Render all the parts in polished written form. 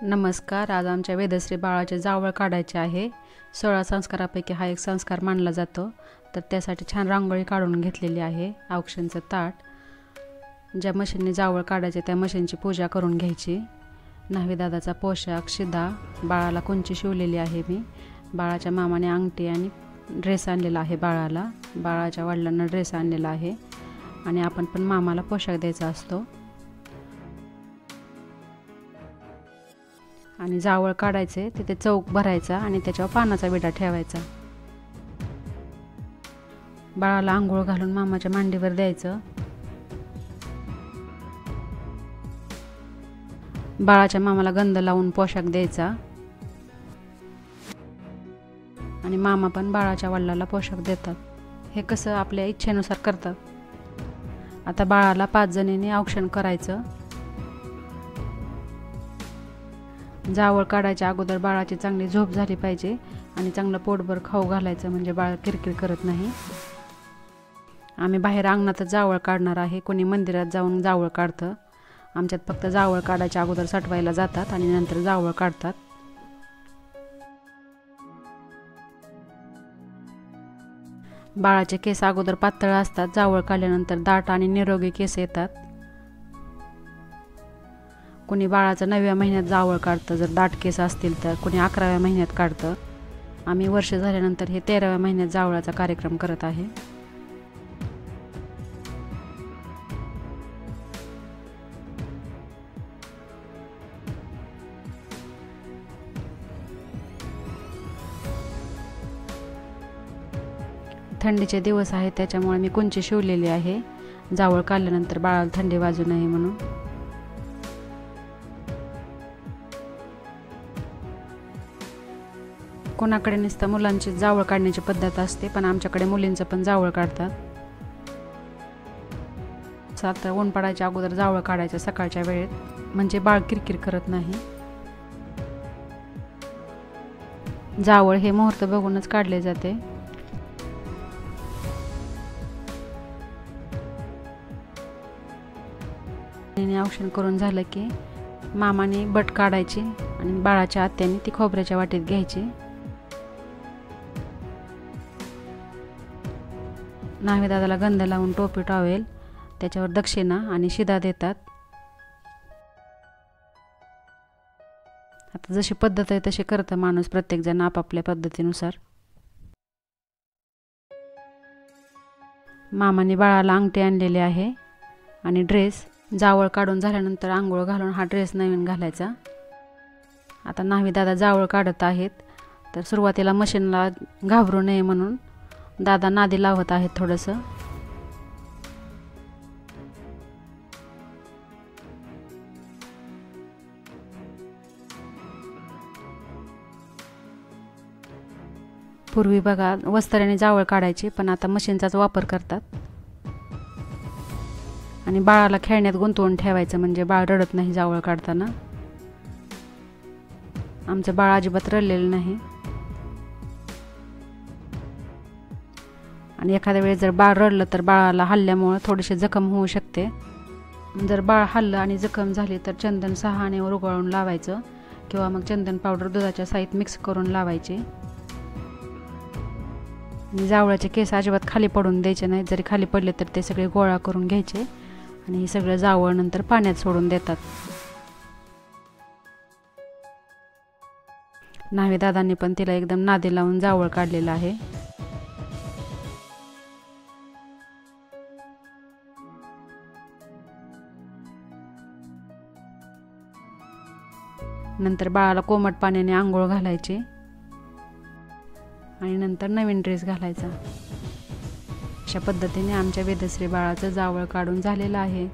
नमस्कार। आज आमच्या वेदश्री बाळाचे जावळ काढायचे आहे। 16 संस्कारापैकी हा एक संस्कार मानला जातो। तर त्यासाठी छान रांगोळी काढून घेतलेली आहे। औक्षणचं ताट, ज्या मशीनने जावळ काढायचे त्या मशीनची पूजा करून घ्यायची। न्हावी दादाचा पोशाख, शिदा, बाळाला कुंची शिवलेली आहे मी। बाळाच्या मामाने अंगठी आणि ड्रेस आणलेला आहे बाळाला। बाळाच्या वडिलांना ड्रेस आणलेला आहे आणि आपण पण मामाला पोशाख द्यायचा असतो। आणि जावळ काढायचे, तिथे चौक भरायचा आणि त्याच्यावर पानाचा विडा ठेवायचा। बाळाला आंघोळ घालून मामाच्या मांडीवर द्यायचं। बाळाच्या मामाला गंध लावून पोशाख द्यायचा आणि मामा पण बाळाच्या वडिलाला पोशाख देतात। हे कसं आपल्या इच्छेनुसार करतात। आता बाळाला 5 जणींनी औक्षण करायचं। जावळ काढायच्या अगोदर बाळाची चांगली झोप झाली पाहिजे आणि चांगलं पोटभर खाऊ घालायचं, म्हणजे बाळ किरकिर करत नाही। आम्ही बाहेर अंगणातच जावळ काढणार आहे। कोणी मंदिरात जाऊन जावळ काढतं। आमच्यात फक्त जावळ काढायच्या अगोदर सटवायला जातात आणि नंतर जावळ काढतात। बाळाचे केस अगोदर पातळ असतात, जावळ काढल्यानंतर दाट आणि निरोगी केस येतात। कोणी बाळाचं 9व्या महिन्यात जावळ काढतं जर दाट केस असतील तर, कोणी 11व्या महिन्यात काढतं। आम्ही वर्ष झाल्यानंतर हे 13व्या महिन्यात जावळाचा कार्यक्रम करत आहे। थंडीचे दिवस आहेत त्याच्यामुळे मी कुंची शिवलेली आहे, जावळ काढल्यानंतर बाळाला थंडी वाजू नये म्हणून। कोणाकडे नुसतं मुलांची जावळ काढण्याची पद्धत असते, पण आमच्याकडे मुलींचं पण जावळ काढतात। सात ऊन पडायच्या अगोदर जावळ काढायचं सकाळच्या वेळेत, म्हणजे बाळ किरकिर करत नाही। जावळ हे मुहूर्त बघूनच काढले जाते। औक्षण करून झालं की मामाने बट काढायची आणि बाळाच्या आत्याने ती खोबऱ्याच्या वाटीत घ्यायची। न्हावी दादाला गंध लावून टोपी टॉवेल, त्याच्यावर दक्षिणा आणि शिदा देतात। आता जशी पद्धत आहे तशी करतं माणूस, प्रत्येक जण आपापल्या पद्धतीनुसार। मामाने बाळाला अंगठी आणलेली आहे आणि ड्रेस। जावळ काढून झाल्यानंतर आंघोळ घालून हा ड्रेस नवीन घालायचा। आता न्हावी दादा जावळ काढत आहेत, तर सुरुवातीला मशीनला घाबरू नये म्हणून दादा नादी लावत आहेत थोडंसं। पूर्वी बघा वस्त्राने जावळ काढायचे, पण आता मशीनचाच वापर करतात। आणि बाळाला खेळण्यात गुंतवून ठेवायचं, म्हणजे बाळ रडत नाही जावळ काढताना। आमचं बाळ अजिबात रडलेलं नाही। आणि एखाद्या वेळेस जर बाळ रडलं तर बाळाला हल्ल्यामुळे थोडीशी जखम होऊ शकते। जर बाळ हल्लं आणि जखम झाली तर चंदन 6 आणे उरगळून लावायचं, किंवा मग चंदन पावडर दुधाच्या साहित मिक्स करून लावायचे। आणि जावळाचे केस अजिबात खाली पडून द्यायचे नाहीत, जरी खाली पडले तर ते सगळे गोळा करून घ्यायचे आणि हे सगळं जावळ नंतर पाण्यात सोडून देतात। न्हावी दादांनी पण तिला एकदम नादी लावून जावळ काढलेलं आहे। नंतर बाळाला कोमट पाण्याने आंघोळ घालायची आणि नंतर नवीन ड्रेस घालायचा। अशा पद्धतीने आमच्या वेदश्री बाळाचं जावळ काढून झालेलं आहे।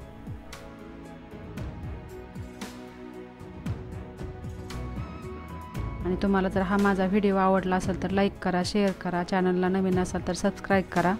आणि तुम्हाला जर हा माझा व्हिडिओ आवडला असेल तर लाईक करा, शेअर करा, चॅनलला नवीन असाल तर सबस्क्राईब करा।